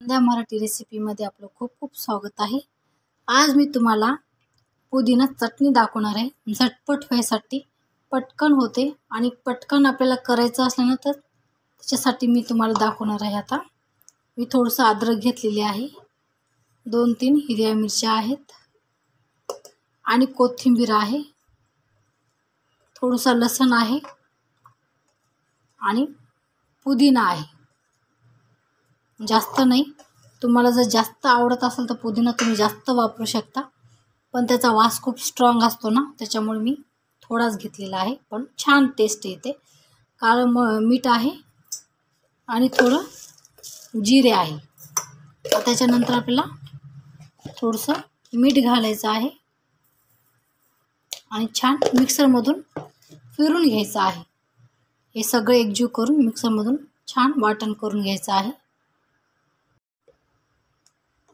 त्या मराठी रेसिपीमध्ये आपलं खूप खूप स्वागत आहे। आज मी तुम्हाला पुदिना चटणी दाखवणार आहे। झटपट व्हायसाठी पटकन होते आणि पटकन आपल्याला करायचं असलं ना तर त्याच्यासाठी मी तुम्हाला दाखवणार आहे। आता मी थोडंसं अद्रक घेतलेली आहे, 2-3 हिरव्या मिरच्या आहेत आणि कोथिंबीर आहे, थोडंसं लसूण आहे आणि पुदिना आहे। जास्त नाही, तुम्हाला जर जास्त आवडत असेल तर पुदिना तुम्ही जास्त वापरू शकता, पण त्याचा वास खूप स्ट्रॉंग असतो ना, त्याच्यामुळे मी थोडाच घेतलेला आहे, पण छान टेस्ट येते। काळं मीठ आहे आणि थोडं जिरे आहे। त्याच्यानंतर आपल्याला थोडंसं मीठ घालायचं आहे आणि छान मिक्सरमधून फिरून घ्यायचं आहे। हे सगळं एकजीव करून मिक्सरमधून छान वाटण करून घ्यायचं आहे।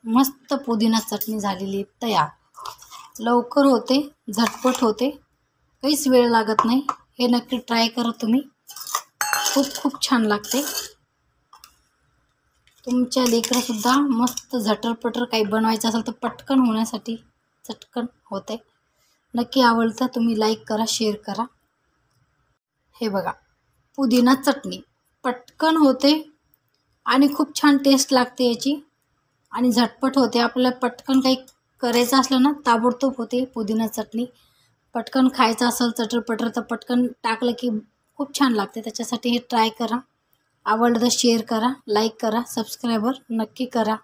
मस्त पुदिना चटणी झालेली तयार। लवकर होते, झटपट होते, काहीच वेळ लागत नाही। हे नक्की ट्राय करा तुम्ही, खूप खूप छान लागते। तुमच्या लेकरंसुद्धा मस्त झटरपटर काही बनवायचं असेल तर पटकन होण्यासाठी चटकन होते। नक्की आवडतं तुम्ही लाईक करा, शेअर करा। हे बघा, पुदिना चटणी पटकन होते आणि खूप छान टेस्ट लागते याची आणि झटपट होते। आपल्याला पटकन काही करायचं असलं ना ताबडतोब होते पुदिना चटणी। पटकन खायचं असेल चटरपटर तर पटकन टाकलं की खूप छान लागते। त्याच्यासाठी हे ट्राय करा। आवडलं तर शेअर करा, लाईक करा, सबस्क्राईबर नक्की करा।